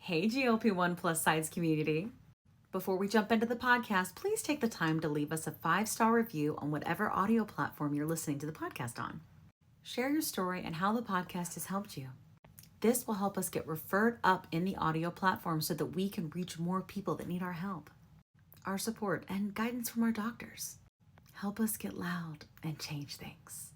Hey, GLP-1 plus size community. Before we jump into the podcast, please take the time to leave us a 5-star review on whatever audio platform you're listening to the podcast on. Share your story and how the podcast has helped you. This will help us get referred up in the audio platform so that we can reach more people that need our help, our support, and guidance from our doctors. Help us get loud and change things.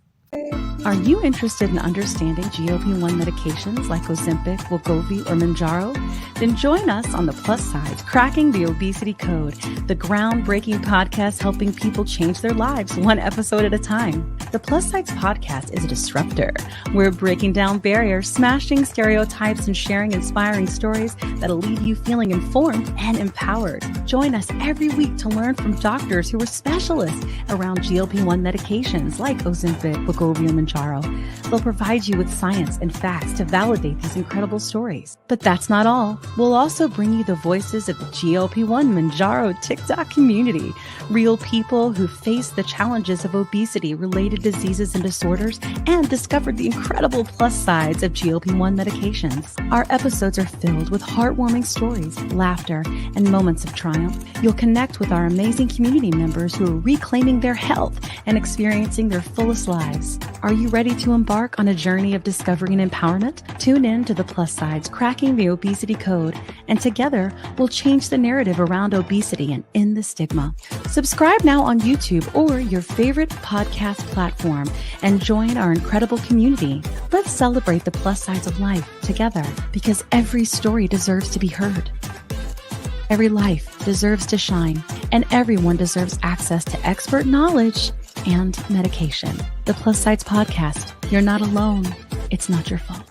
Are you interested in understanding GLP-1 medications like Ozempic, wegovy, or Mounjaro? Then join us on the Plus Sides, Cracking the Obesity Code, the groundbreaking podcast helping people change their lives one episode at a time. The Plus Sides podcast is a disruptor. We're breaking down barriers, smashing stereotypes, and sharing inspiring stories that'll leave you feeling informed and empowered. Join us every week to learn from doctors who are specialists around GLP-1 medications like Ozempic, wegovy, and Mounjaro. They'll provide you with science and facts to validate these incredible stories. But that's not all. We'll also bring you the voices of the GLP-1 Mounjaro TikTok community, real people who face the challenges of obesity-related diseases and disorders and discovered the incredible plus sides of GLP-1 medications. Our episodes are filled with heartwarming stories, laughter, and moments of triumph. You'll connect with our amazing community members who are reclaiming their health and experiencing their fullest lives. Are you ready to embark on a journey of discovery and empowerment? Tune in to the Plus Sides, Cracking the Obesity Code, and together we'll change the narrative around obesity and end the stigma. Subscribe now on YouTube or your favorite podcast platform and join our incredible community. Let's celebrate the plus sides of life together because every story deserves to be heard. Every life deserves to shine, and everyone deserves access to expert knowledge and medication. The Plus Sides Podcast. You're not alone. It's not your fault.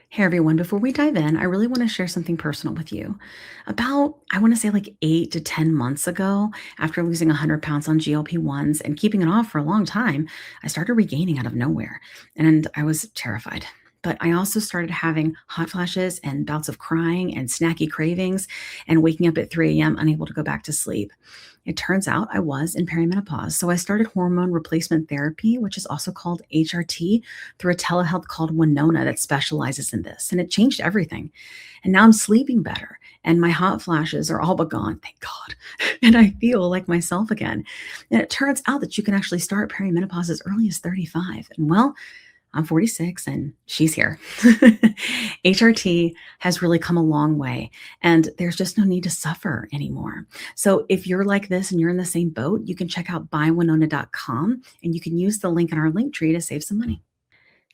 Hey everyone, before we dive in, I really want to share something personal with you. About, I want to say like 8 to 10 months ago, after losing 100 pounds on GLP-1s and keeping it off for a long time, I started regaining out of nowhere, and I was terrified. But I also started having hot flashes and bouts of crying and snacky cravings and waking up at 3 a.m. unable to go back to sleep. It turns out I was in perimenopause, so I started hormone replacement therapy, which is also called HRT, through a telehealth called Winona that specializes in this, and it changed everything. And now I'm sleeping better, and my hot flashes are all but gone, thank God, and I feel like myself again. And it turns out that you can actually start perimenopause as early as 35, and well, I'm 46 and she's here. HRT has really come a long way, and there's just no need to suffer anymore. So if you're like this and you're in the same boat, you can check out buywinona.com and you can use the link in our link tree to save some money.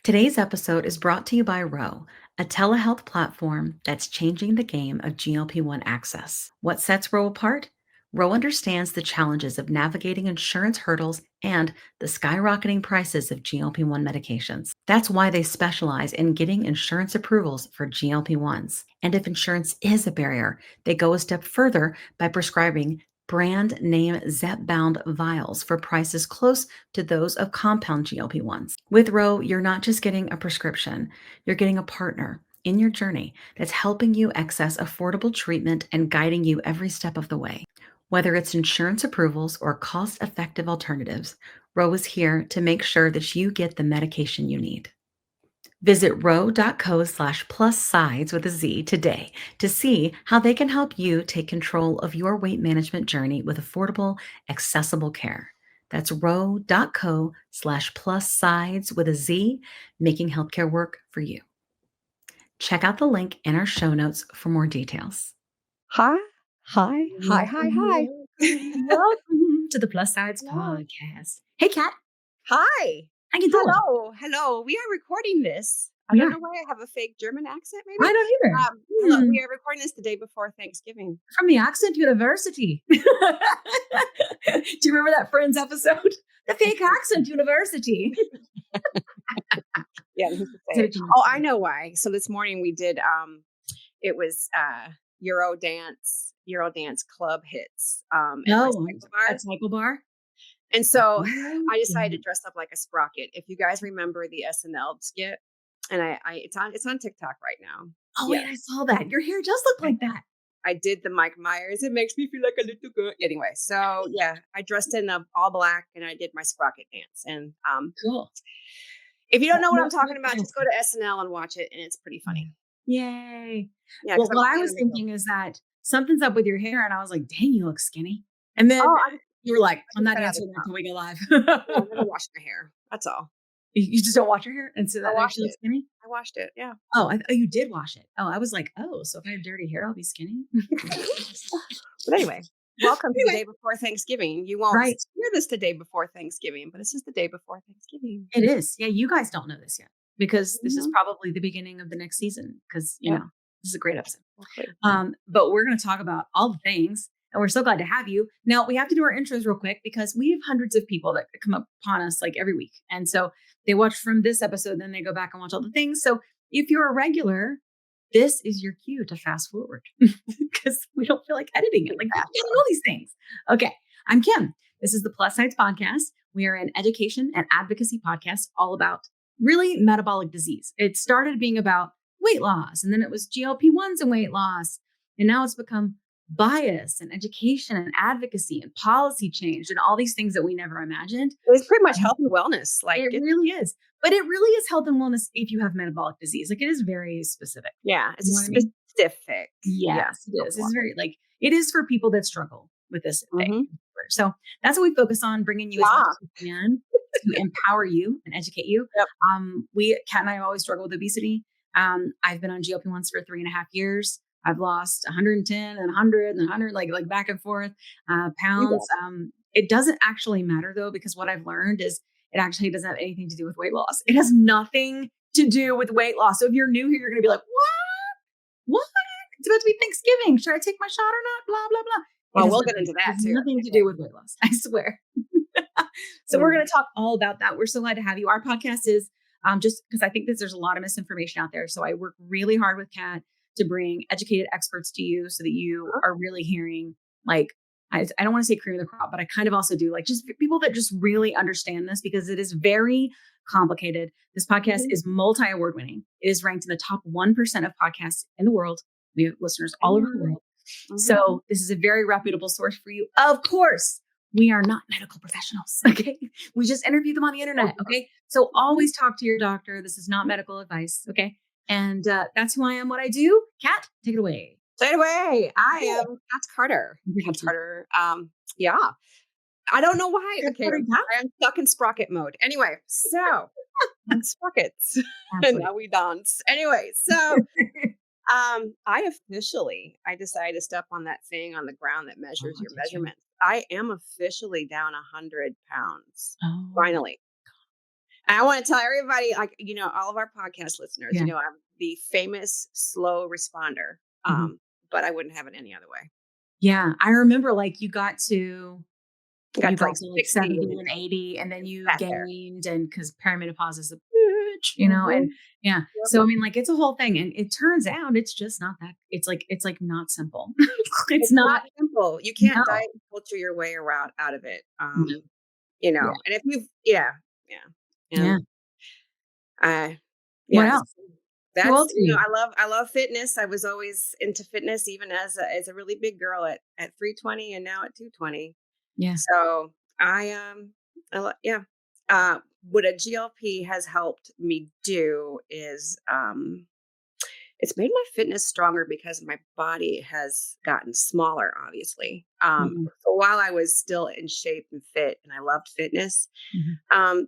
Today's episode is brought to you by Ro, a telehealth platform that's changing the game of GLP-1 access. What sets Ro apart? Ro understands the challenges of navigating insurance hurdles and the skyrocketing prices of GLP-1 medications. That's why they specialize in getting insurance approvals for GLP-1s. And if insurance is a barrier, they go a step further by prescribing brand name zepbound vials for prices close to those of compound GLP-1s. With Ro, you're not just getting a prescription, you're getting a partner in your journey that's helping you access affordable treatment and guiding you every step of the way. Whether it's insurance approvals or cost-effective alternatives, Ro is here to make sure that you get the medication you need. Visit ro.co/plus sides with a Z today to see how they can help you take control of your weight management journey with affordable, accessible care. That's ro.co/plus sides with a Z, making healthcare work for you. Check out the link in our show notes for more details. Hi. Welcome to the Plus Sides Hello. Podcast. Hey, Kat. Hi. How you doing? Hello. We are recording this. I We don't are. know why I have a fake German accent, maybe. I don't either. Hello. We are recording this the day before Thanksgiving. From the Accent University. Do you remember that Friends episode? The Fake Accent University. Yeah. Oh, I know why. So this morning we did, it was Eurodance club hits At Cycle Bar. And so I decided to dress up like a sprocket. If you guys remember the SNL skit, and it's on TikTok right now. Oh, yeah. Wait, I saw that. Your hair does look like that. I did the Mike Myers. It makes me feel like a little girl. Anyway, so yeah, I dressed in all black and I did my sprocket dance. And cool. If you don't know what I'm talking about, just go to SNL and watch it, and it's pretty funny. Yay. Yeah, Well, because I'm what I only was in the middle. thinking is that something's up with your hair, and I was like, "Dang, you look skinny." And then Oh, you were like, I "I'm just not got out of answering the until shower. we go live." Yeah, I never washed my hair. That's all. You just don't wash your hair, and so I that makes washed you look it. skinny? I washed it. Yeah. Oh, you did wash it. Oh, I was like, "Oh, so if I have dirty hair, I'll be skinny?" But anyway, welcome to the Anyway, day before Thanksgiving. You won't right. hear this the day before Thanksgiving, but this is the day before Thanksgiving. It is. Yeah, you guys don't know this yet because this is Mhm. probably the beginning of the next season because, Yep. this is a great episode. Exactly. But we're going to talk about all the things, and we're so glad to have you. Now, we have to do our intros real quick because we have hundreds of people that come upon us like every week. And so they watch from this episode, then they go back and watch all the things. So if you're a regular, this is your cue to fast forward because we don't feel like editing it. Like, you don't know these things. Okay. I'm Kim. This is the Plus Sides Podcast. We are an education and advocacy podcast all about really metabolic disease. It started being about weight loss, and then it was GLP-1's and weight loss. And now it's become bias and education and advocacy and policy change and all these things that we never imagined. It's pretty much health and wellness. Like It really is. But it really is health and wellness if you have metabolic disease. Like, it is very specific. yeah, it's You know what I mean? specific. Yes, it is. It's very it is for people that struggle with this thing. Mhm. So that's what we focus on, bringing you as much as we can to empower you and educate you. Yep. Kat and I have always struggled with obesity. I've been on GLP-1s for 3.5 years. I've lost 110 and 100 and 100, like back and forth pounds. It doesn't actually matter though, because what I've learned is it actually doesn't have anything to do with weight loss. It has nothing to do with weight loss. So if you're new here, you're going to be like, what? It's about to be Thanksgiving. Should I take my shot or not? Blah, blah, blah. Well, we'll get into that It has too. nothing to do with weight loss. I swear. So we're going to talk all about that. We're so glad to have you. Our podcast is just because I think that there's a lot of misinformation out there. So I work really hard with Kat to bring educated experts to you so that you are really hearing, like, I don't want to say cream of the crop, but I kind of also do, like, just people that just really understand this, because it is very complicated. This podcast is multi-award winning. It is ranked in the top 1% of podcasts in the world. We have listeners all over the world. So this is a very reputable source for you. Of course, we are not medical professionals. Okay. We just interview them on the internet. Okay. So always talk to your doctor. This is not medical advice. Okay. And that's who I am, what I do. Kat, take it away. Take it away. I am Kat Carter. Kat Carter. Yeah. I don't know why. Okay. I'm stuck in sprocket mode. Anyway, so sprockets. And now we dance. Anyway, so I decided to step on that thing on the ground that measures your measurements. I am officially down 100 pounds. Finally. And I want to tell everybody, like, all of our podcast listeners, I'm the famous slow responder. But I wouldn't have it any other way. Yeah. I remember, like, you got to like 60 70 and 80, and then you gained, and because perimenopause is a bitch, and so I mean, like, it's a whole thing, and it turns out it's just not that. It's like not simple. it's not simple. You can't diet and culture your way around out of it. And if you've what else? That's I love fitness. I was always into fitness, even as a really big girl at 320 and now at 220. Yeah. So what a GLP has helped me do is it's made my fitness stronger because my body has gotten smaller, obviously. So while I was still in shape and fit and I loved fitness,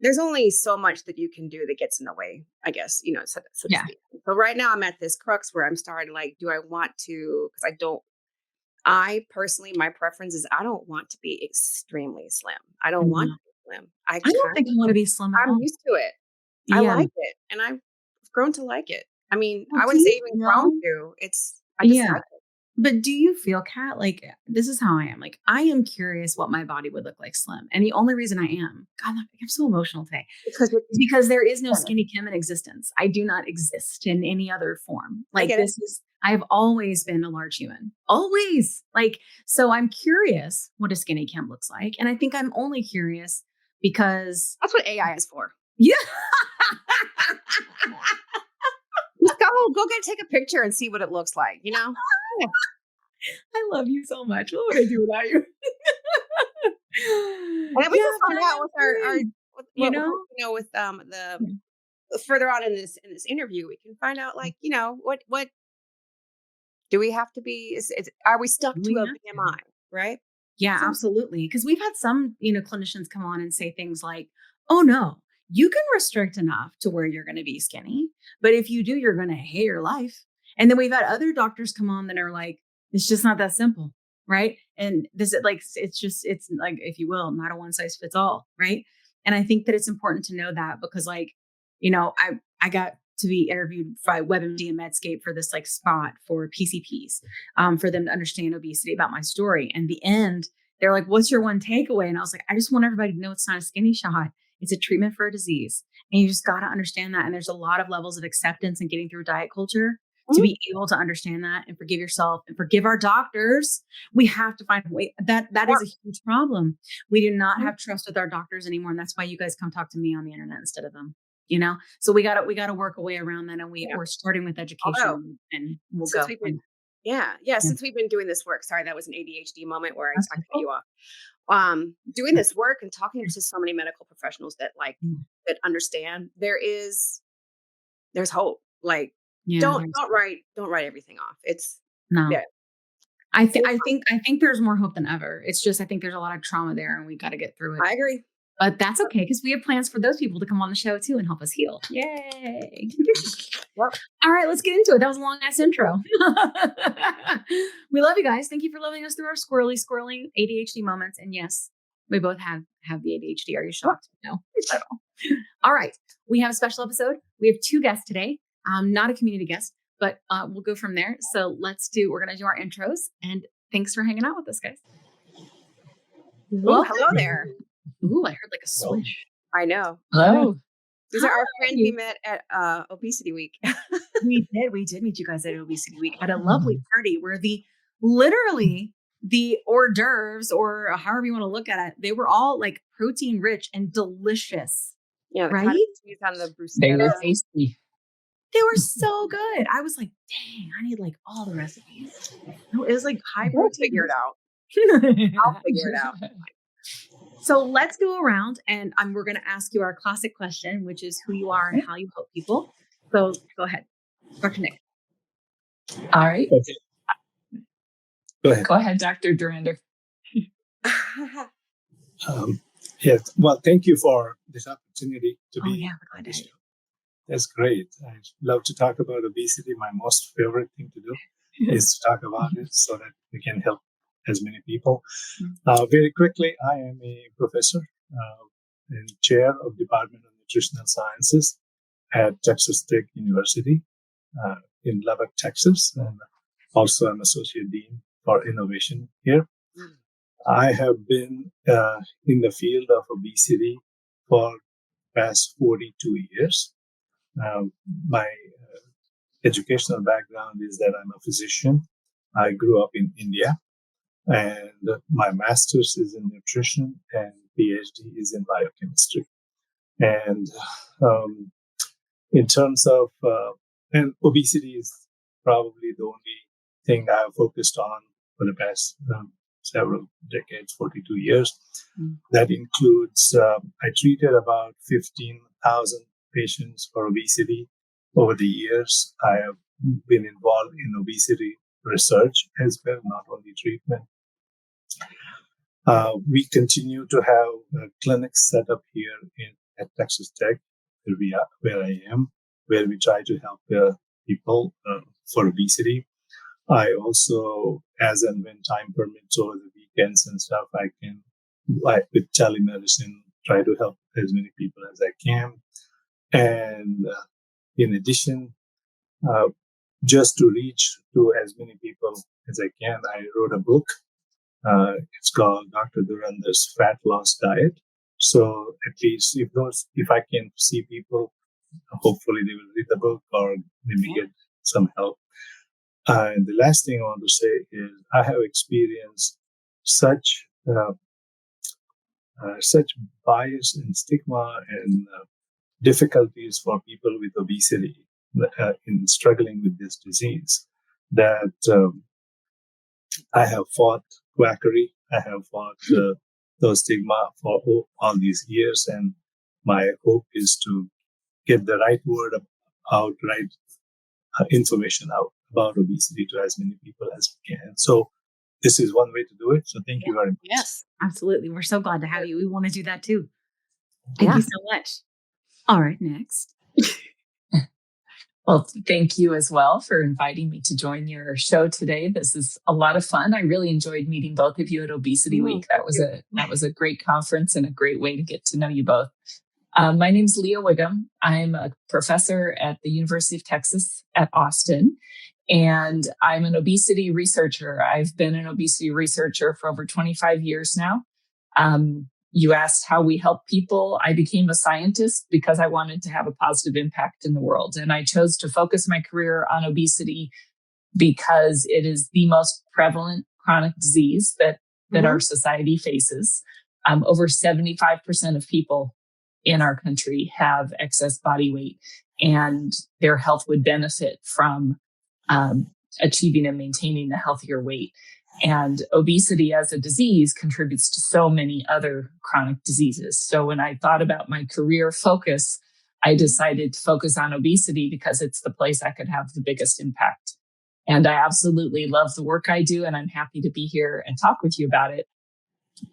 there's only so much that you can do that gets in the way, I guess, so to speak. So right now I'm at this crux where I'm starting, like, do I want to, because I personally, my preference is I don't want to be extremely slim. I don't want to be slim. I don't think you want to be slim at all. I'm used to it. I like it. And I've grown to like it. I mean, I wouldn't say even grown to. I just like it. But do you feel, Kat, like, this is how I am. Like, I am curious what my body would look like slim. And the only reason I am, God, I'm so emotional today, because there is no skinny Kim in existence. I do not exist in any other form. Like, I have always been a large human. Always. Like, so I'm curious what a skinny Kim looks like. And I think I'm only curious because that's what AI is for. Yeah. Go take a picture and see what it looks like, I love you so much. What would I do without you? And then we can find out with our with further on in this interview, we can find out, like, what do we have to be? Are we stuck to We a have to. BMI? Right? Yeah, Some absolutely. Because we've had some, clinicians come on and say things like, oh no, you can restrict enough to where you're going to be skinny. But if you do, you're going to hate your life. And then we've had other doctors come on that are like, it's just not that simple. Right. And this is like, it's like, if you will, not a one size fits all. Right. And I think that it's important to know that because like, I got to be interviewed by WebMD and Medscape for this like spot for PCPs, for them to understand obesity about my story. And the end, they're like, what's your one takeaway? And I was like, I just want everybody to know it's not a skinny shot. It's a treatment for a disease. And you just got to understand that. And there's a lot of levels of acceptance and getting through diet culture to Mhm. be able to understand that and forgive yourself and forgive our doctors. We have to find a way that is a huge problem. We do not Mhm. have trust with our doctors anymore. And that's why you guys come talk to me on the internet instead of them, So we gotta work a way around that. And Yeah. we're starting with Although, education and we'll since go we've been from yeah, yeah. since we've been doing this work, sorry, that was an ADHD moment where I That's cut cool. you off. Doing this work and talking to so many medical professionals that that understand there's hope. Like, Yeah, don't write everything off. It's no. yeah. I think there's more hope than ever. It's just I think there's a lot of trauma there and we got to get through it. I agree. But that's okay because we have plans for those people to come on the show too and help us heal. Yay. Well, All right, let's get into it. That was a long ass intro. We love you guys. Thank you for loving us through our squirrely ADHD moments. And yes, we both have the ADHD. Are you shocked? No. At all. All right. We have a special episode. We have 2 guests today. Not a community guest, but we'll go from there. So we're going to do our intros and thanks for hanging out with us, guys. ooh, Welcome. hello there. Ooh, I heard like a swish. I know. Hello. These are our friends we met at Obesity Week. We did meet you guys at Obesity Week at a lovely party where literally the hors d'oeuvres, or however you want to look at it, they were all like protein rich and delicious, Yeah, the right? cottage cheese on the They were bruschetta. tasty. They were so good. I was like, dang, I need like all the recipes. No, it was like high We'll protein. figure it out. I'll figure it out. So let's go around and we're going to ask you our classic question, which is who you are and how you help people. So go ahead. Dr. Nick. All right. Okay. Go ahead, Dr. Durander. Yes. Well, thank you for this opportunity to be we're on glad the to have show. That's great. I love to talk about obesity. My most favorite thing to do is to talk about it so that we can help as many people. Very quickly, I am a professor and chair of Department of Nutritional Sciences at Texas Tech University in Lubbock, Texas, and also I'm associate dean for innovation here. I have been in the field of obesity for past 42 years. My educational background is that I'm a physician. I grew up in India, and my master's is in nutrition and PhD is in biochemistry. And in terms of, and obesity is probably the only thing I have focused on for the past several decades, 42 years. That includes, I treated about 15,000 patients for obesity over the years. I have been involved in obesity research as well, not only treatment. We continue to have clinics set up here at Texas Tech, where I am, where we try to help people for obesity. I also, as and when time permits over the weekends and stuff, I can, with telemedicine, try to help as many people as I can. And in addition, just to reach to as many people as I can, I wrote a book. It's called Dr. Durander's Fat Loss Diet. So at least if I can see people, hopefully they will read the book or they may get some help. And the last thing I want to say is I have experienced such bias and stigma and difficulties for people with obesity in struggling with this disease that I have fought quackery. I have fought those stigma for all these years. And my hope is to get the right word out, right information out about obesity to as many people as we can. So this is one way to do it. So thank you very much. Yes, absolutely. We're so glad to have you. We want to do that too. Thank you so much. All right, next. Well, thank you as well for inviting me to join your show today. This is a lot of fun. I really enjoyed meeting both of you at Obesity Week. That was a great conference and a great way to get to know you both. My name's Leah Wiggum. I'm a professor at the University of Texas at Austin, and I'm an obesity researcher. I've been an obesity researcher for over 25 years now. You asked how we help people. I became a scientist because I wanted to have a positive impact in the world. And I chose to focus my career on obesity because it is the most prevalent chronic disease that our society faces. Over 75% of people in our country have excess body weight, and their health would benefit from achieving and maintaining a healthier weight. And obesity as a disease contributes to so many other chronic diseases. So when I thought about my career focus, I decided to focus on obesity because it's the place I could have the biggest impact. And I absolutely love the work I do, and I'm happy to be here and talk with you about it.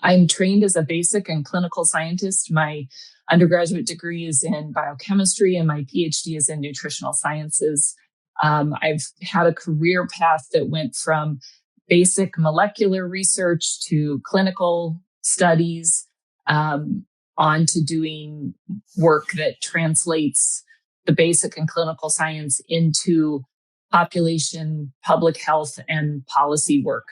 I'm trained as a basic and clinical scientist. My undergraduate degree is in biochemistry, and my PhD is in nutritional sciences. I've had a career path that went from basic molecular research to clinical studies, on to doing work that translates the basic and clinical science into population, public health, and policy work.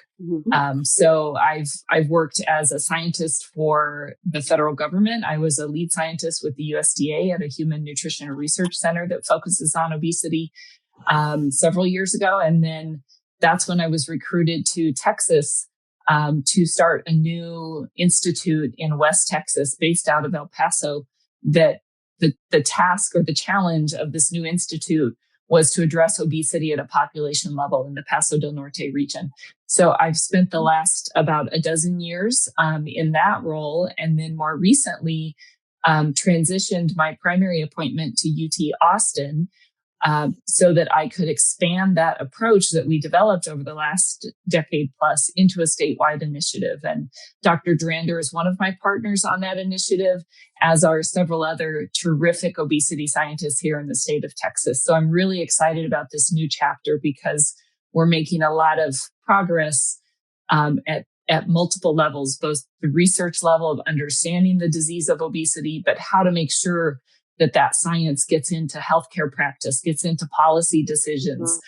So I've worked as a scientist for the federal government. I was a lead scientist with the USDA at a human nutrition research center that focuses on obesity several years ago. And then that's when I was recruited to Texas to start a new institute in West Texas based out of El Paso. That the task or the challenge of this new institute was to address obesity at a population level in the Paso del Norte region. So I've spent the last about a dozen years in that role, and then more recently transitioned my primary appointment to UT Austin so that I could expand that approach that we developed over the last decade plus into a statewide initiative. And Dr. Durander is one of my partners on that initiative, as are several other terrific obesity scientists here in the state of Texas. So I'm really excited about this new chapter because we're making a lot of progress at multiple levels, both the research level of understanding the disease of obesity, but how to make sure that science gets into healthcare practice, gets into policy decisions,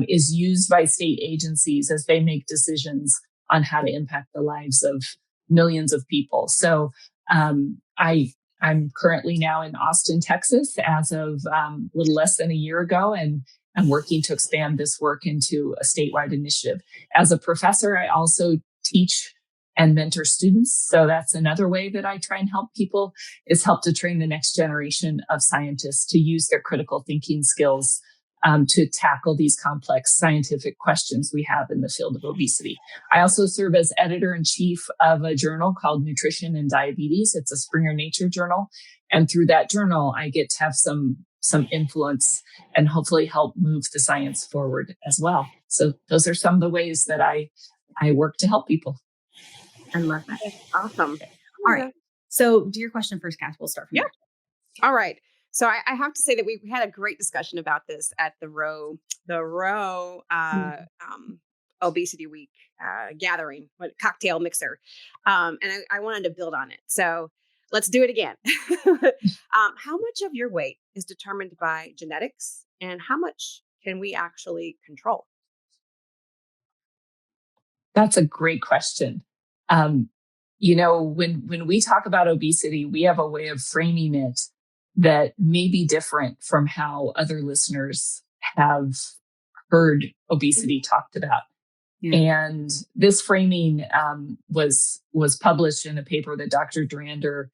is used by state agencies as they make decisions on how to impact the lives of millions of people. So I'm currently now in Austin, Texas, as of a little less than a year ago, and I'm working to expand this work into a statewide initiative. As a professor, I also teach and mentor students. So that's another way that I try and help people, is help to train the next generation of scientists to use their critical thinking skills to tackle these complex scientific questions we have in the field of obesity. I also serve as editor-in-chief of a journal called Nutrition and Diabetes. It's a Springer Nature journal. And through that journal, I get to have some influence and hopefully help move the science forward as well. So those are some of the ways that I work to help people. I love that. That's awesome. All right. So do your question first, Cass. We'll start from there. All right. So I have to say that we had a great discussion about this at the Row Obesity Week gathering, cocktail mixer. And I wanted to build on it. So let's do it again. How much of your weight is determined by genetics, and how much can we actually control? That's a great question. When we talk about obesity, we have a way of framing it that may be different from how other listeners have heard obesity talked about. Yeah. And this framing was published in a paper that Dr. Durander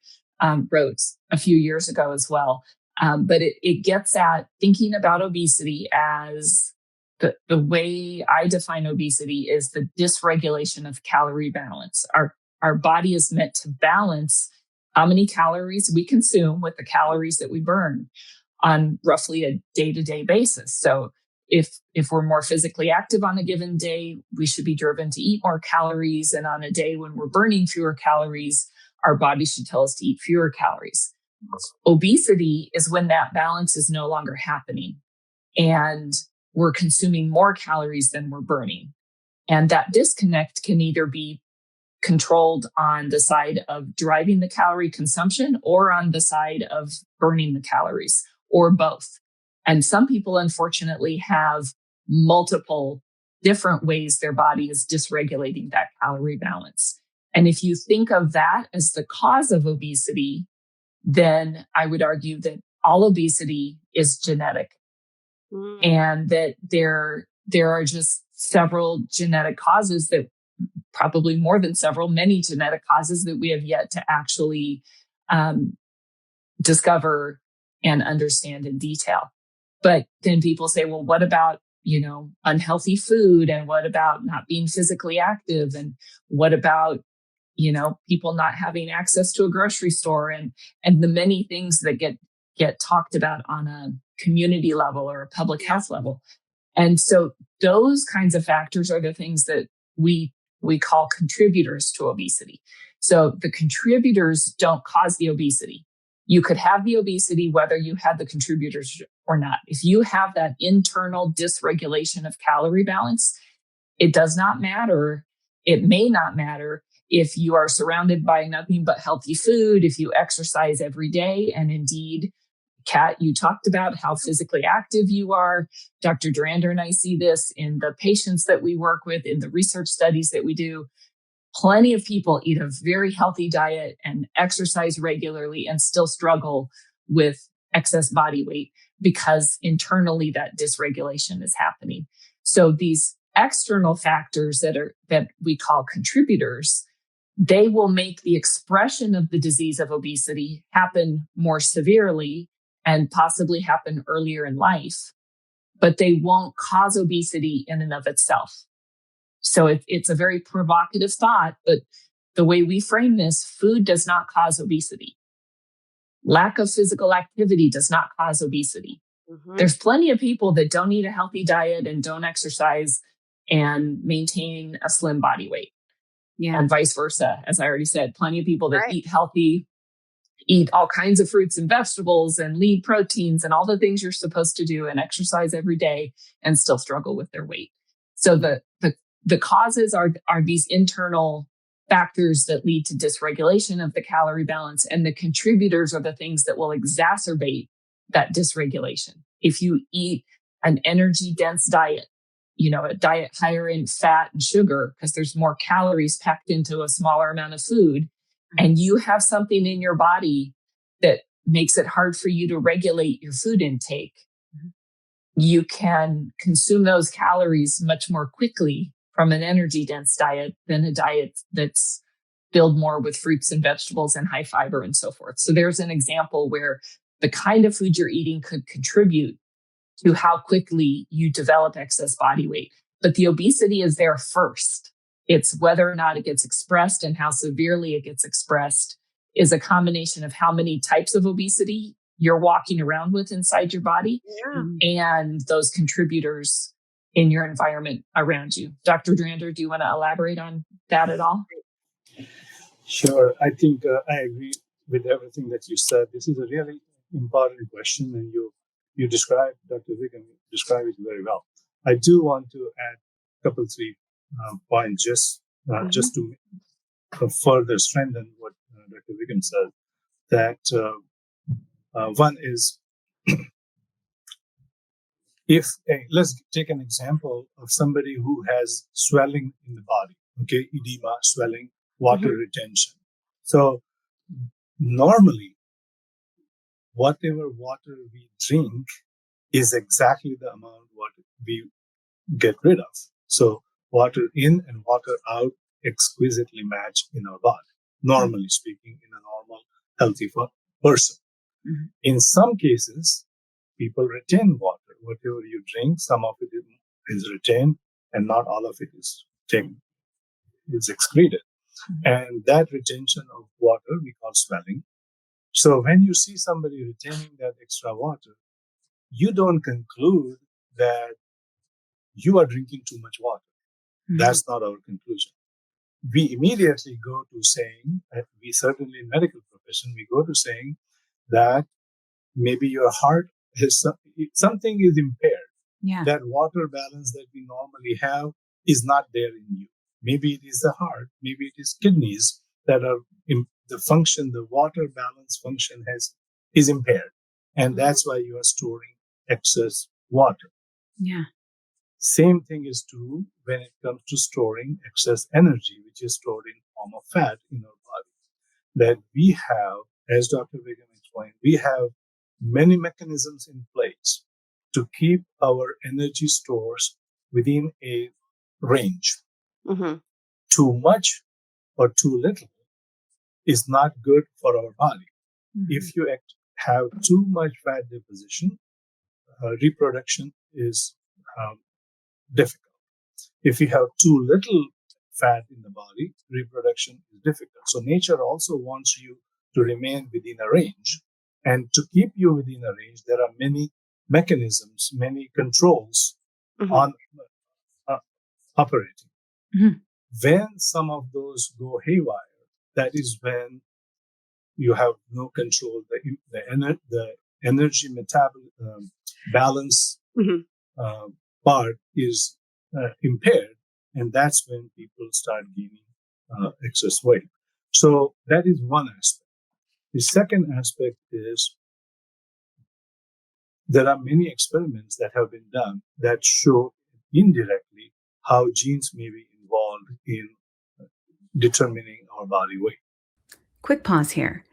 wrote a few years ago as well. But it gets at thinking about obesity as the way I define obesity is the dysregulation of calorie balance. Our body is meant to balance how many calories we consume with the calories that we burn. on roughly a day-to-day basis. So if we're more physically active on a given day, we should be driven to eat more calories. And on a day when we're burning fewer calories, our body should tell us to eat fewer calories. Obesity is when that balance is no longer happening and we're consuming more calories than we're burning. And that disconnect can either be controlled on the side of driving the calorie consumption or on the side of burning the calories, or both. And some people, unfortunately, have multiple different ways their body is dysregulating that calorie balance. And if you think of that as the cause of obesity, then I would argue that all obesity is genetic. And that there are just several genetic causes, that probably more than several, many genetic causes that we have yet to actually discover and understand in detail. But then people say, well, what about, unhealthy food? And what about not being physically active? And what about, people not having access to a grocery store, and the many things that get talked about on a community level or a public health level. And so those kinds of factors are the things that we call contributors to obesity. So the contributors don't cause the obesity. You could have the obesity whether you had the contributors or not. If you have that internal dysregulation of calorie balance, it does not matter. It may not matter if you are surrounded by nothing but healthy food, if you exercise every day. And indeed, Kat, you talked about how physically active you are. Dr. Durander and I see this in the patients that we work with, in the research studies that we do. Plenty of people eat a very healthy diet and exercise regularly and still struggle with excess body weight because internally that dysregulation is happening. So these external factors that we call contributors, they will make the expression of the disease of obesity happen more severely and possibly happen earlier in life, but they won't cause obesity in and of itself. So it's a very provocative thought, but the way we frame this, food does not cause obesity. Lack of physical activity does not cause obesity. Mm-hmm. There's plenty of people that don't eat a healthy diet and don't exercise and maintain a slim body weight. Yeah. And vice versa. As I already said, plenty of people that eat healthy, eat all kinds of fruits and vegetables and lean proteins and all the things you're supposed to do and exercise every day and still struggle with their weight. So the causes are these internal factors that lead to dysregulation of the calorie balance, and the contributors are the things that will exacerbate that dysregulation. If you eat an energy dense diet, a diet higher in fat and sugar, because there's more calories packed into a smaller amount of food, and you have something in your body that makes it hard for you to regulate your food intake, you can consume those calories much more quickly from an energy dense diet than a diet that's filled more with fruits and vegetables and high fiber and so forth. So there's an example where the kind of food you're eating could contribute to how quickly you develop excess body weight. But the obesity is there first. It's whether or not it gets expressed and how severely it gets expressed is a combination of how many types of obesity you're walking around with inside your body and those contributors in your environment around you. Dr. Durander, do you want to elaborate on that at all? Sure. I think I agree with everything that you said. This is a really important question, and you described, Dr. Vigan, described it very well. I do want to add a couple, 3 points just to further strengthen what Dr. Vigan said. That one is, let's take an example of somebody who has swelling in the body, edema, swelling, water retention. So normally, whatever water we drink is exactly the amount what we get rid of. So water in and water out exquisitely match in our body, normally speaking, in a normal, healthy person. In some cases, people retain water. Whatever you drink, some of it is retained and not all of it is taken. It's excreted. And that retention of water we call swelling. So when you see somebody retaining that extra water, you don't conclude that you are drinking too much water. That's not our conclusion. We immediately go to saying, we certainly in medical profession, we go to saying that maybe your heart has something is impaired. Yeah. That water balance that we normally have is not there in you. Maybe it is the heart, maybe it is kidneys that are in the function, the water balance function is impaired. And that's why you are storing excess water. Yeah. Same thing is true when it comes to storing excess energy, which is stored in form of fat in our body. That we have, as Dr. Begum explained, we have many mechanisms in place to keep our energy stores within a range. Too much or too little is not good for our body. If you have too much fat deposition, reproduction is difficult. If you have too little fat in the body, reproduction is difficult. So nature also wants you to remain within a range. And to keep you within a range, there are many mechanisms, many controls on operating. When some of those go haywire, that is when you have no control. The energy balance part is impaired, and that's when people start gaining excess weight. So that is one aspect. The second aspect is there are many experiments that have been done that show indirectly how genes may be involved in determining our body weight. Quick pause here.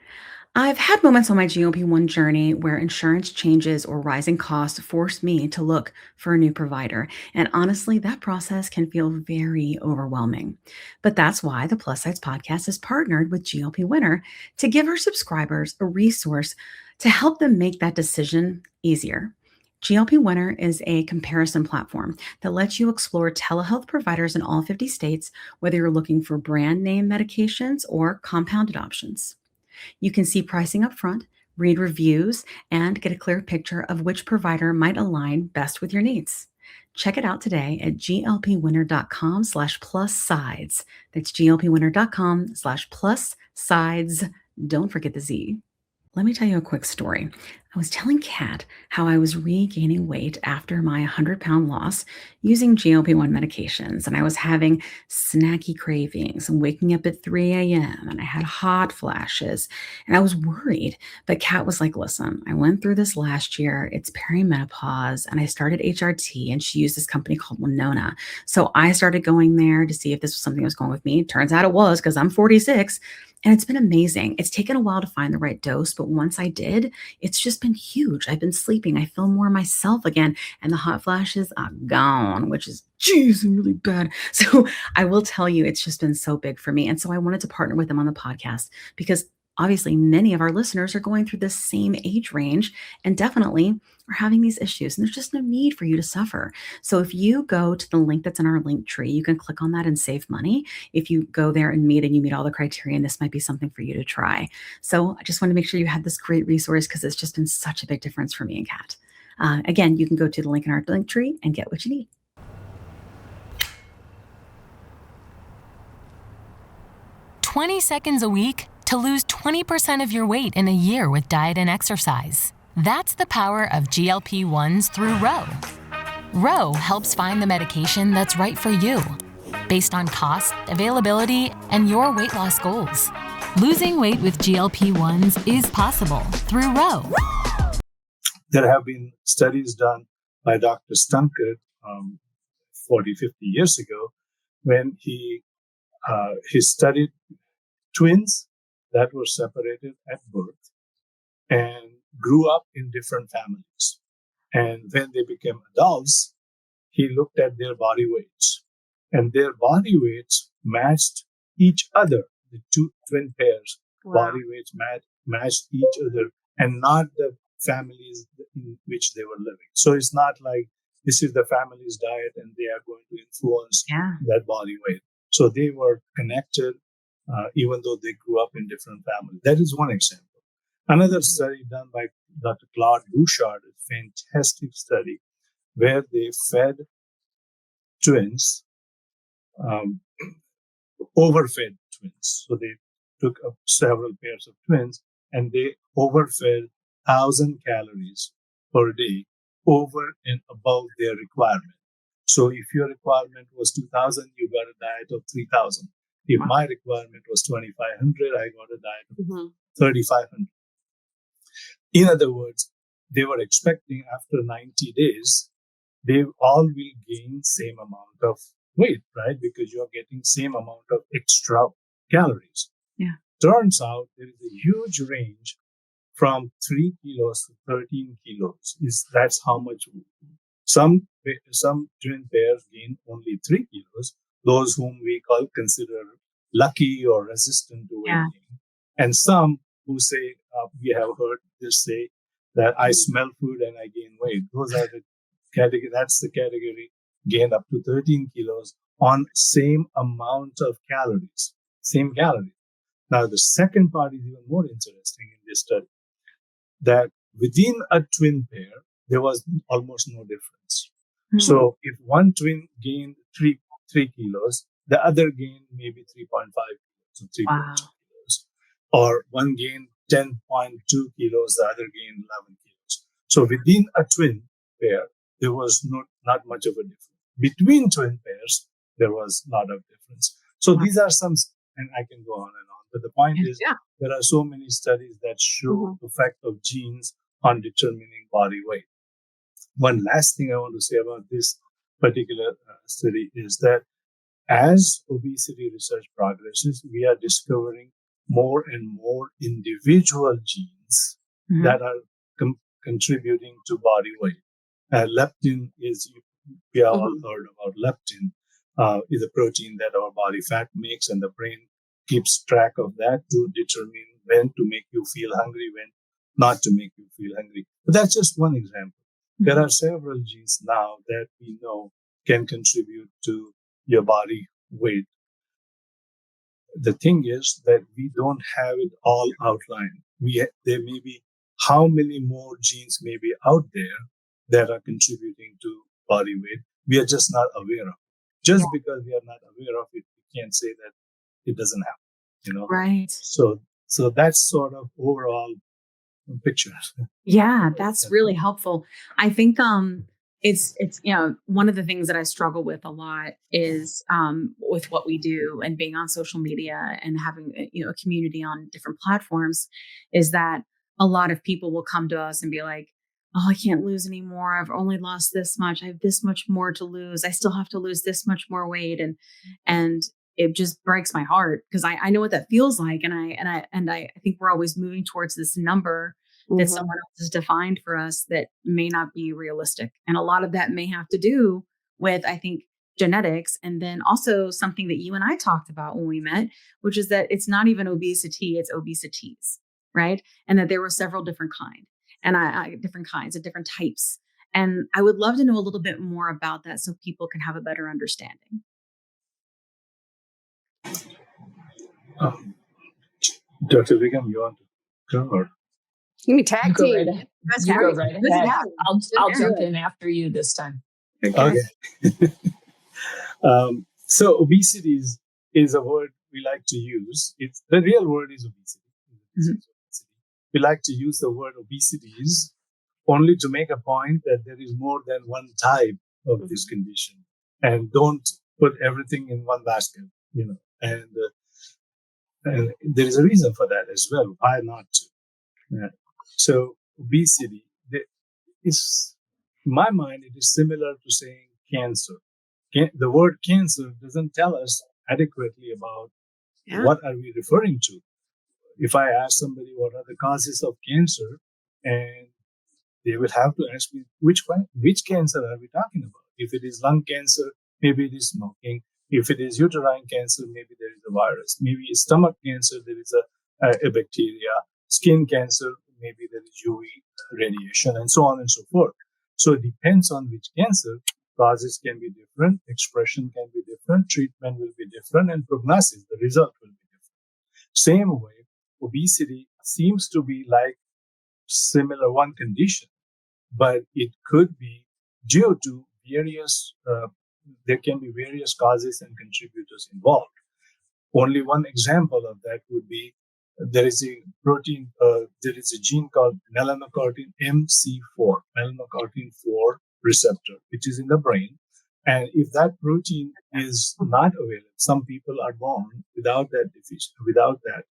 I've had moments on my GLP-1 journey where insurance changes or rising costs force me to look for a new provider. And honestly, that process can feel very overwhelming. But that's why the Plus Sides podcast has partnered with GLP Winner to give our subscribers a resource to help them make that decision easier. GLP Winner is a comparison platform that lets you explore telehealth providers in all 50 states, whether you're looking for brand name medications or compounded options. You can see pricing up front, read reviews, and get a clear picture of which provider might align best with your needs. Check it out today at glpwinner.com/plus-sides. That's glpwinner.com/plus-sides. Don't forget the Z. Let me tell you a quick story. I was telling Kat how I was regaining weight after my 100-pound loss using GLP-1 medications, and I was having snacky cravings and waking up at 3 a.m., and I had hot flashes, and I was worried. But Kat was like, listen, I went through this last year. It's perimenopause, and I started HRT, and she used this company called Winona. So I started going there to see if this was something that was going with me. Turns out it was, because I'm 46. And it's been amazing. It's taken a while to find the right dose, but once I did, it's just been huge. I've been sleeping. I feel more myself again. And the hot flashes are gone, which is, geez, really bad. So I will tell you, it's just been so big for me. And so I wanted to partner with them on the podcast because obviously many of our listeners are going through this same age range and definitely are having these issues. And there's just no need for you to suffer. So if you go to the link that's in our link tree, you can click on that and save money. If you go there and you meet all the criteria, and this might be something for you to try. So I just want to make sure you had this great resource because it's just been such a big difference for me and Kat. Again, you can go to the link in our link tree and get what you need. "20 seconds a week to lose 20% of your weight in a year with diet and exercise. That's the power of GLP-1's through Ro. Ro helps find the medication that's right for you, based on cost, availability, and your weight loss goals. Losing weight with GLP-1's is possible through Ro. There have been studies done by Dr. Stunker 40, 50 years ago when he studied twins that were separated at birth and grew up in different families. And when they became adults, he looked at their body weights, and their body weights matched each other. The two twin pairs' body weights matched each other, and not the families in which they were living. So it's not like this is the family's diet and they are going to influence that body weight. So they were connected, even though they grew up in different families. That is one example. Another study done by Dr. Claude Bouchard, a fantastic study, where they fed twins, overfed twins. So they took up several pairs of twins and they overfed 1,000 calories per day over and above their requirement. So if your requirement was 2,000, you got a diet of 3,000. If my requirement was 2,500, I got a diet of 3,500. In other words, they were expecting after 90 days, they all will gain same amount of weight, right? Because you're getting same amount of extra calories. Yeah. Turns out there is a huge range from 3 kilos to 13 kilos. That's how much some twin pairs gain only 3 kilos, those whom we consider lucky or resistant to weight gain. And some who say, we have heard this say that I smell food and I gain weight. Those are the category. That's the category gained up to 13 kilos on same amount of calories, same calories. Now, the second part is even more interesting in this study, that within a twin pair, there was almost no difference. So if one twin gained 3 kilos, the other gained maybe 3.5 kilos, so 3.2 kilos. Or one gained 10.2 kilos, the other gained 11 kilos. So within a twin pair, there was not much of a difference. Between twin pairs, there was a lot of difference. So these are some, and I can go on and on. But the point is, there are so many studies that show the effect of genes on determining body weight. One last thing I want to say about this particular study is that as obesity research progresses, we are discovering more and more individual genes that are contributing to body weight. Leptin is, we all heard about leptin, is a protein that our body fat makes, and the brain keeps track of that to determine when to make you feel hungry, when not to make you feel hungry. But that's just one example. There are several genes now that we know can contribute to your body weight. The thing is that we don't have it all outlined. There may be how many more genes may be out there that are contributing to body weight. We are just not aware of. Just because we are not aware of it, we can't say that it doesn't happen. Right. So that's sort of overall picture. Yeah, that's really helpful. I think it's one of the things that I struggle with a lot is with what we do and being on social media and having a community on different platforms, is that a lot of people will come to us and be like, oh, I can't lose anymore. I've only lost this much. I have this much more to lose. I still have to lose this much more weight. And it just breaks my heart because I know what that feels like. And I think we're always moving towards this number that someone else has defined for us that may not be realistic. And a lot of that may have to do with, I think, genetics. And then also something that you and I talked about when we met, which is that it's not even obesity, it's obesities, right? And that there were several different kinds and different kinds of different types. And I would love to know a little bit more about that so people can have a better understanding. Dr. Vigam, you want to go or? You can tag Go team. right ahead. You go right ahead. I'll jump in after you this time. Okay. So obesity is a word we like to use. The real word is obesity. We like to use the word obesities only to make a point that there is more than one type of this condition, and don't put everything in one basket, and there is a reason for that as well. Why not to? Yeah. So obesity is, in my mind, it is similar to saying cancer. The word cancer doesn't tell us adequately about what are we referring to. If I ask somebody what are the causes of cancer, and they will have to ask me which cancer are we talking about. If it is lung cancer, maybe it is smoking. If it is uterine cancer, maybe there is a virus. Maybe it's stomach cancer, there is a bacteria. Skin cancer, maybe there is UV radiation, and so on and so forth. So it depends on which cancer. Causes can be different, expression can be different, treatment will be different, and prognosis, the result will be different. Same way, obesity seems to be like similar one condition, but it could be due to various, there can be various causes and contributors involved. Only one example of that would be there is a protein, there is a gene called melanocortin MC4, melanocortin 4 receptor, which is in the brain. And if that protein is not available, some people are born without that deficiency, without that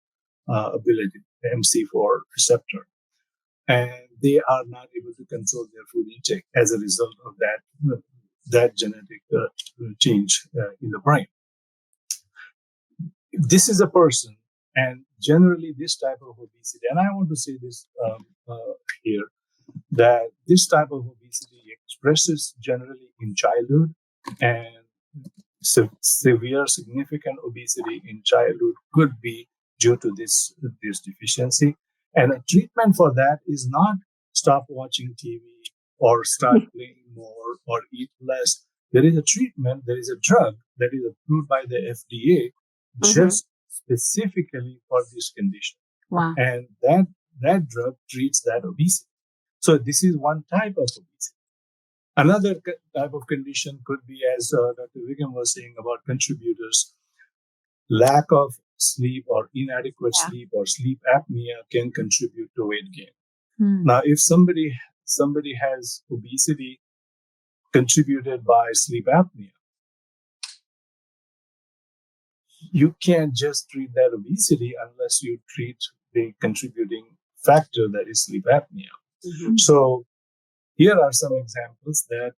ability, the MC4 receptor, and they are not able to control their food intake as a result of that genetic change in the brain. This is a person, and generally this type of obesity, and I want to say this here, that this type of obesity expresses generally in childhood, and severe significant obesity in childhood could be due to this deficiency. And a treatment for that is not stop watching TV or start playing more or eat less. There is a treatment, there is a drug that is approved by the FDA just specifically for this condition. Wow. And that drug treats that obesity. So this is one type of obesity. Another type of condition could be, as Dr. Wiggum was saying about contributors, lack of sleep or inadequate sleep or sleep apnea can contribute to weight gain. Now, if somebody has obesity contributed by sleep apnea, you can't just treat that obesity unless you treat the contributing factor that is sleep apnea. So here are some examples that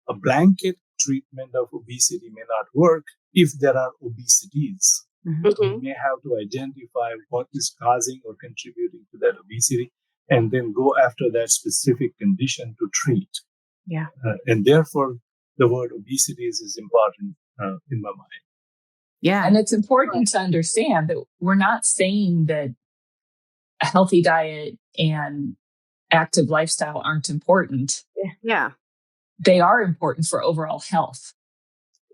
a blanket treatment of obesity may not work if there are obesities. You may have to identify what is causing or contributing to that obesity and then go after that specific condition to treat. Yeah. And therefore, the word obesities is important in my mind. Yeah. And it's important to understand that we're not saying that a healthy diet and active lifestyle aren't important. Yeah. They are important for overall health.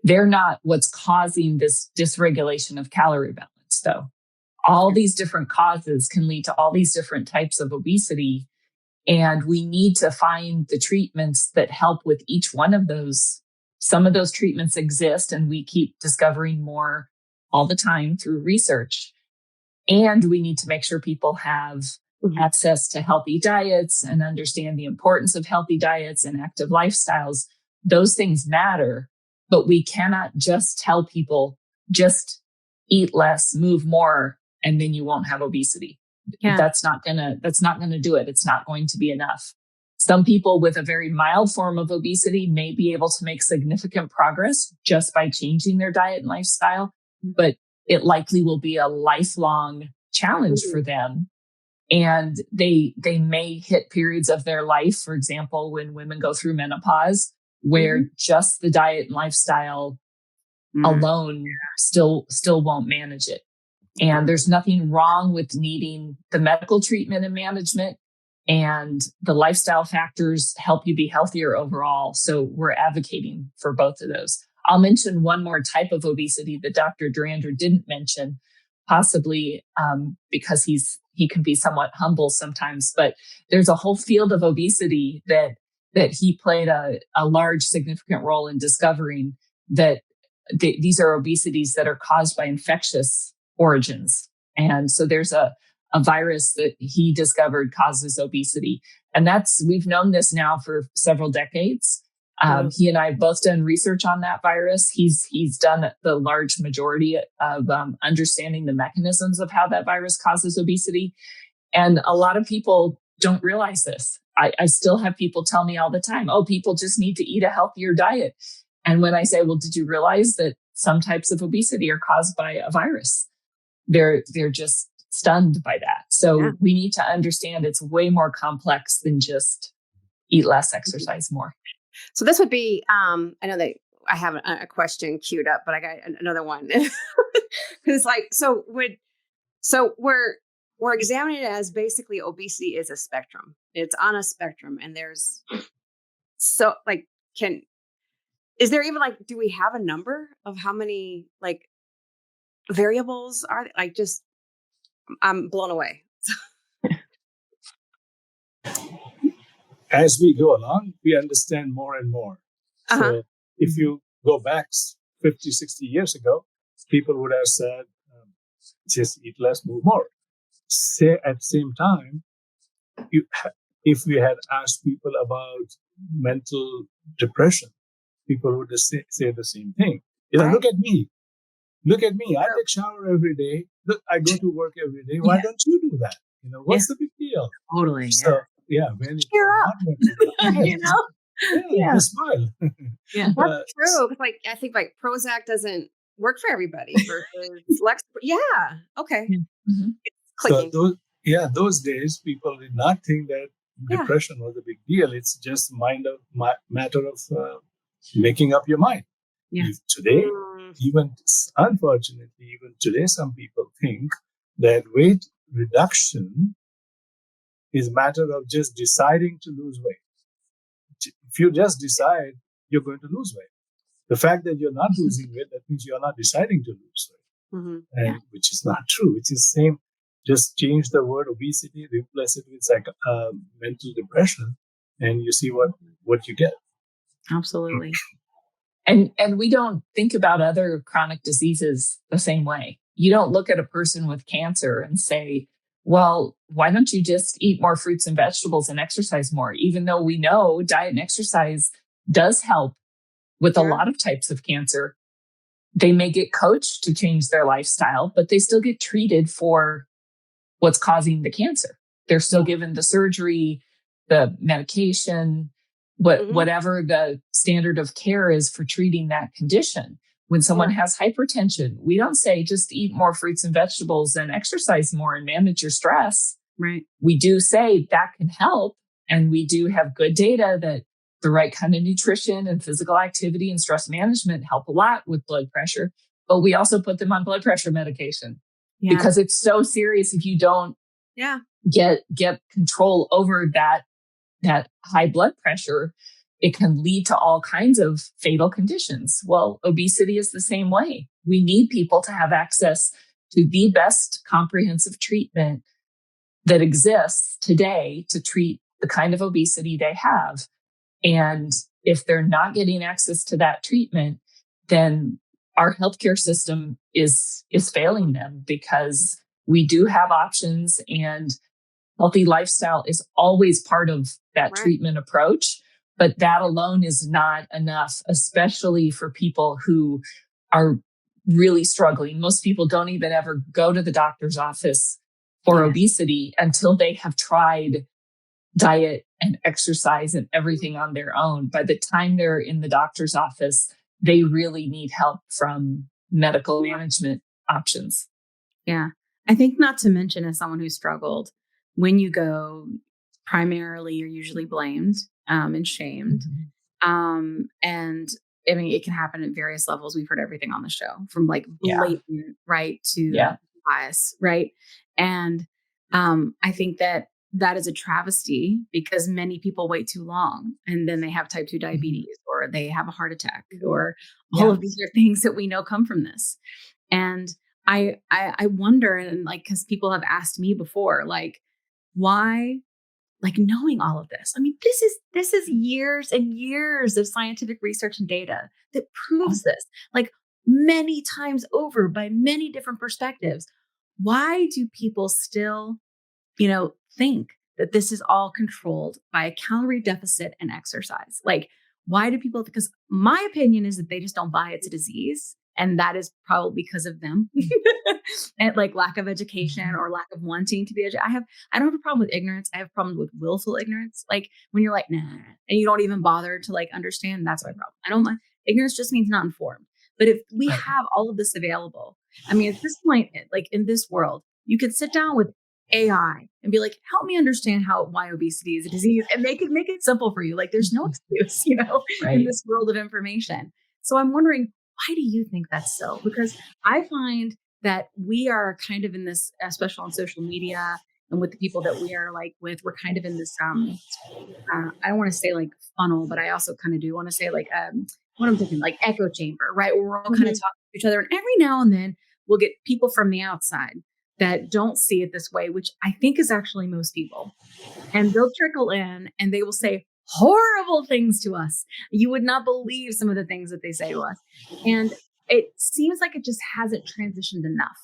They're not what's causing this dysregulation of calorie balance, though. All these different causes can lead to all these different types of obesity. And we need to find the treatments that help with each one of those. Some of those treatments exist, and we keep discovering more all the time through research. And we need to make sure people have access to healthy diets and understand the importance of healthy diets and active lifestyles. Those things matter, but we cannot just tell people, just eat less, move more, and then you won't have obesity. Yeah. That's not gonna do it. It's not going to be enough. Some people with a very mild form of obesity may be able to make significant progress just by changing their diet and lifestyle, but it likely will be a lifelong challenge for them. And they may hit periods of their life, for example, when women go through menopause, where just the diet and lifestyle alone still won't manage it. And there's nothing wrong with needing the medical treatment and management, and the lifestyle factors help you be healthier overall. So we're advocating for both of those. I'll mention one more type of obesity that Dr. Durander didn't mention, possibly because he can be somewhat humble sometimes, but there's a whole field of obesity that he played a large, significant role in discovering, that these are obesities that are caused by infectious origins. And so there's a virus that he discovered causes obesity. And we've known this now for several decades. He and I have both done research on that virus. He's done the large majority of understanding the mechanisms of how that virus causes obesity. And a lot of people don't realize this. I still have people tell me all the time, oh, people just need to eat a healthier diet. And when I say, well, did you realize that some types of obesity are caused by a virus? They're just stunned by that. So we need to understand it's way more complex than just eat less, exercise more. So this would be, I know that I have a question queued up, but I got another one. Because we're examining it as basically obesity is a spectrum. It's on a spectrum, and there's is there even do we have a number of how many variables are just I'm blown away. As we go along, we understand more and more. So if you go back 50, 60 years ago, people would have said, just eat less, move more. Say at the same time, if we had asked people about mental depression, people would say the same thing. Look at me. Look at me. I take shower every day. Look, I go to work every day. Why don't you do that? What's the big deal? Totally. So, when cheer up. smile. That's true. Because I think Prozac doesn't work for everybody versus Lex. Yeah. Okay. Mm-hmm. It's clicking. So those days people did not think that depression was a big deal. It's just matter of making up your mind. Yeah. Today, unfortunately, even today, some people think that weight reduction is a matter of just deciding to lose weight. If you just decide, you're going to lose weight. The fact that you're not losing weight, that means you're not deciding to lose weight, which is not true. Which is same. Just change the word obesity, replace it with mental depression, and you see what you get. Absolutely. And we don't think about other chronic diseases the same way. You don't look at a person with cancer and say, well, why don't you just eat more fruits and vegetables and exercise more? Even though we know diet and exercise does help with a lot of types of cancer. They may get coached to change their lifestyle, but they still get treated for what's causing the cancer. They're still given the surgery, the medication, whatever the standard of care is for treating that condition. When someone has hypertension, we don't say just eat more fruits and vegetables and exercise more and manage your stress. Right. We do say that can help. And we do have good data that the right kind of nutrition and physical activity and stress management help a lot with blood pressure. But we also put them on blood pressure medication because it's so serious if you don't get control over that high blood pressure. It can lead to all kinds of fatal conditions. Well, obesity is the same way. We need people to have access to the best comprehensive treatment that exists today to treat the kind of obesity they have. And if they're not getting access to that treatment, then our healthcare system is failing them, because we do have options, and healthy lifestyle is always part of that treatment approach. But that alone is not enough, especially for people who are really struggling. Most people don't even ever go to the doctor's office for obesity until they have tried diet and exercise and everything on their own. By the time they're in the doctor's office, they really need help from medical management options. Yeah. I think, not to mention, as someone who struggled, when you go, primarily you're usually blamed and shamed. And I mean, it can happen at various levels. We've heard everything on the show, from blatant, to bias. Right. And I think that is a travesty, because many people wait too long, and then they have type 2 diabetes, or they have a heart attack, or all of these are things that we know come from this. And I wonder, and because people have asked me before, why, knowing all of this, I mean, this is years and years of scientific research and data that proves this, many times over by many different perspectives. Why do people still, think that this is all controlled by a calorie deficit and exercise? Why do people? Because my opinion is that they just don't buy it's a disease. And that is probably because of them and lack of education or lack of wanting to be educated. I don't have a problem with ignorance. I have problems with willful ignorance. When you're nah, and you don't even bother to understand, that's my problem. I don't mind. Ignorance just means not informed. But if we have all of this available, I mean, at this point, in this world, you could sit down with AI and be help me understand why obesity is a disease, and make it simple for you. There's no excuse, in this world of information. So I'm wondering, why do you think that's so? Because I find that we are kind of in this, especially on social media and with the people that we are with, we're kind of in this, I don't want to say funnel, but I also kind of do want to say what I'm thinking, echo chamber, right? Where we're all kind of talking to each other. And every now and then we'll get people from the outside that don't see it this way, which I think is actually most people. And they'll trickle in and they will say horrible things to us. You would not believe some of the things that they say to us. And it seems like it just hasn't transitioned enough.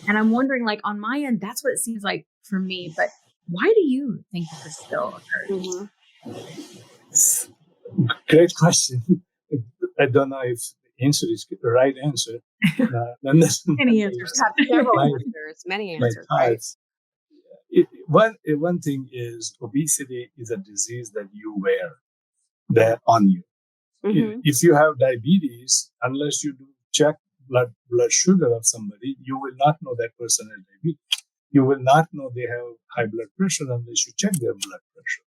And I'm wondering, like, on my end, that's what it seems like for me. But why do you think that this still occurs? Great question. I don't know if the answer is the right answer. Many answers. Many answers. Right? One thing is obesity is a disease that you wear that on you. Mm-hmm. If you have diabetes, unless you do check blood sugar of somebody, you will not know that person has diabetes. You will not know they have high blood pressure unless you check their blood pressure.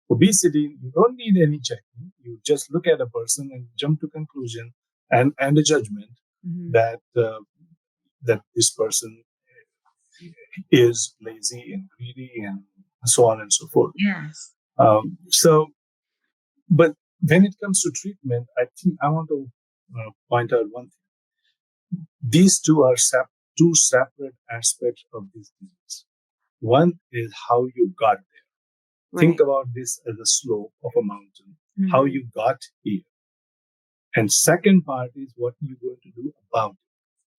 Obesity, you don't need any checking. You just look at a person and jump to conclusion and a judgment that this person is lazy and greedy and so on and so forth. Yes. But when it comes to treatment, I think I want to point out one thing. These two are two separate aspects of this disease. One is how you got there. Right. Think about this as a slope of a mountain, how you got here. And second part is what you're going to do about it.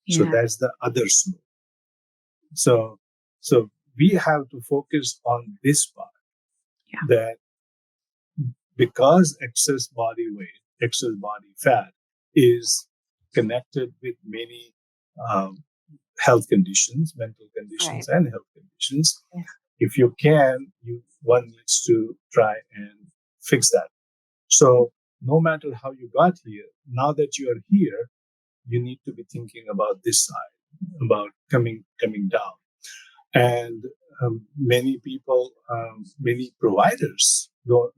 Yeah. So that's the other slope. So we have to focus on this part, that because excess body weight, excess body fat is connected with many health conditions, mental conditions, and health conditions. Yeah. If you can, one needs to try and fix that. So no matter how you got here, now that you are here, you need to be thinking about this side, about coming down. And many people, many providers don't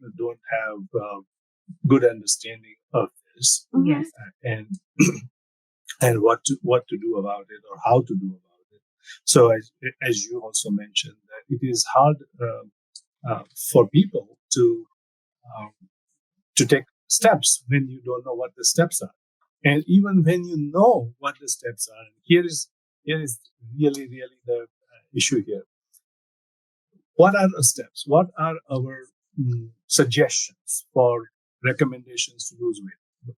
have good understanding of this. Yes. And what to do about it or how to do about it. So as you also mentioned, that it is hard for people to take steps when you don't know what the steps are. And even when you know what the steps are, here is really the issue here. What are the steps? What are our suggestions for recommendations to lose weight,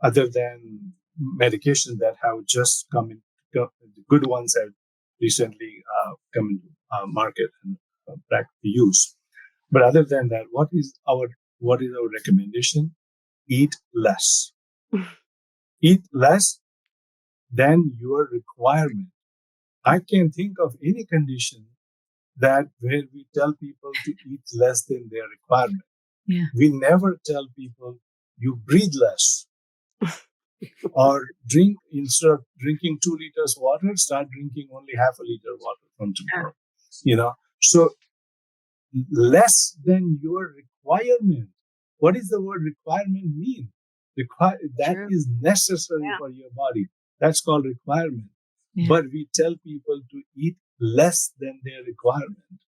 other than medications that have just come in? The good ones have recently come into market and back to use. But other than that, what is our recommendation? Eat less. Eat less than your requirement. I can't think of any condition where we tell people to eat less than their requirement. Yeah. We never tell people you breathe less or drink, instead of drinking 2 liters water, start drinking only half a liter water from tomorrow. So less than your requirement. What does the word requirement mean? That True. Is necessary for your body. That's called requirement. Yeah. But we tell people to eat less than their requirement.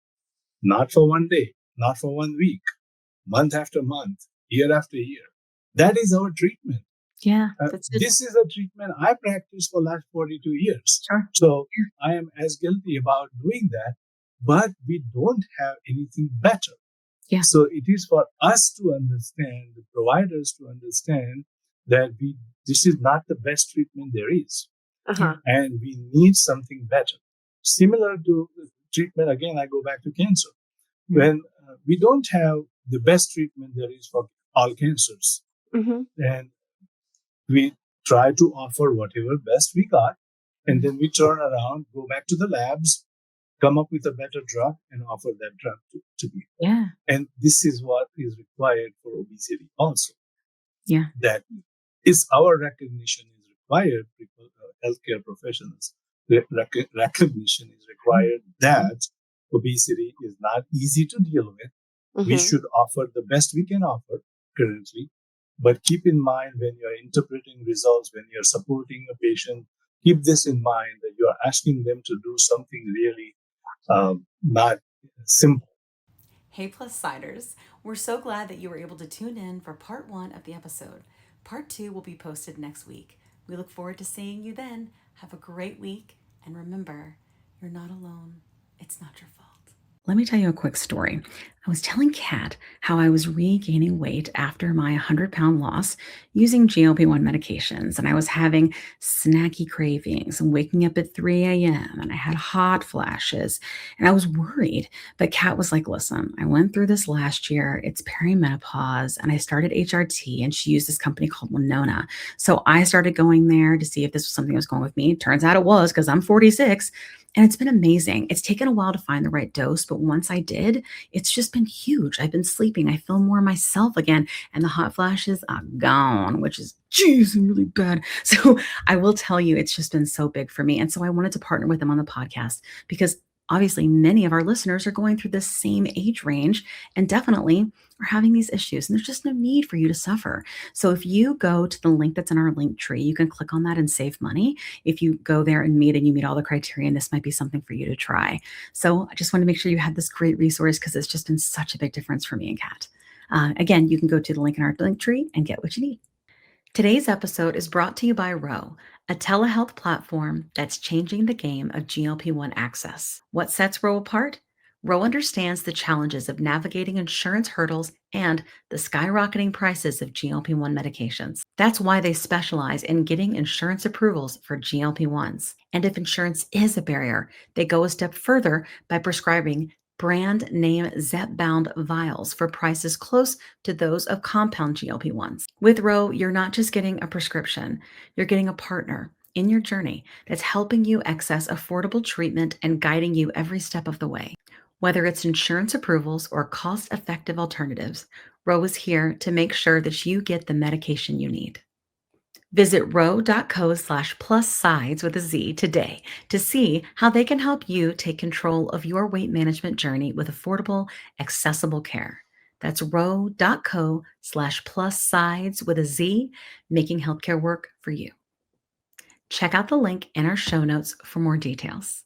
Not for one day, not for 1 week, month after month, year after year. That is our treatment. Yeah. This is a treatment I practiced for the last 42 years. Sure. So I am as guilty about doing that, but we don't have anything better. Yeah. So it is for us to understand, the providers to understand that this is not the best treatment there is. Uh-huh. And we need something better. Similar to treatment, again, I go back to cancer. Mm-hmm. When we don't have the best treatment there is for all cancers. Mm-hmm. And we try to offer whatever best we got. And then we turn around, go back to the labs, come up with a better drug and offer that drug to people. Yeah. And this is what is required for obesity also. Yeah. That is our recognition is required, people, healthcare professionals, recognition is required that obesity is not easy to deal with. Mm-hmm. We should offer the best we can offer currently. But keep in mind when you're interpreting results, when you're supporting a patient, keep this in mind that you're asking them to do something really not simple. Hey, Plus Siders. We're so glad that you were able to tune in for part 1 of the episode. Part 2 will be posted next week. We look forward to seeing you then. Have a great week. And remember, You're not alone. It's not your fault. Let me tell you a quick story. I was telling Kat how I was regaining weight after my 100-pound loss using GLP-1 medications, and I was having snacky cravings and waking up at 3 a.m., and I had hot flashes, and I was worried. But Kat was like, listen, I went through this last year. It's perimenopause, and I started HRT, and she used this company called Winona. So I started going there to see if this was something that was going with me. Turns out it was, because I'm 46. And it's been amazing. It's taken a while to find the right dose, but once I did, it's just been huge. I've been sleeping. I feel more myself again, and the hot flashes are gone, which is, geez, really bad. So I will tell you, it's just been so big for me. And so I wanted to partner with them on the podcast because obviously many of our listeners are going through the same age range and definitely are having these issues. And there's just no need for you to suffer. So if you go to the link that's in our link tree, you can click on that and save money. If you go there and you meet all the criteria, this might be something for you to try. So I just want to make sure you had this great resource because it's just been such a big difference for me and Kat. Again, you can go to the link in our link tree and get what you need. Today's episode is brought to you by Ro, a telehealth platform that's changing the game of GLP-1 access. What sets Ro apart? Ro understands the challenges of navigating insurance hurdles and the skyrocketing prices of GLP-1 medications. That's why they specialize in getting insurance approvals for GLP-1s. And if insurance is a barrier, they go a step further by prescribing brand name zepbound vials for prices close to those of compound GLP-1s. With Ro, you're not just getting a prescription, you're getting a partner in your journey that's helping you access affordable treatment and guiding you every step of the way. Whether it's insurance approvals or cost-effective alternatives, Ro is here to make sure that you get the medication you need. Visit ro.co/plus-sides with a Z today to see how they can help you take control of your weight management journey with affordable, accessible care. That's ro.co/plus-sides with a Z, making healthcare work for you. Check out the link in our show notes for more details.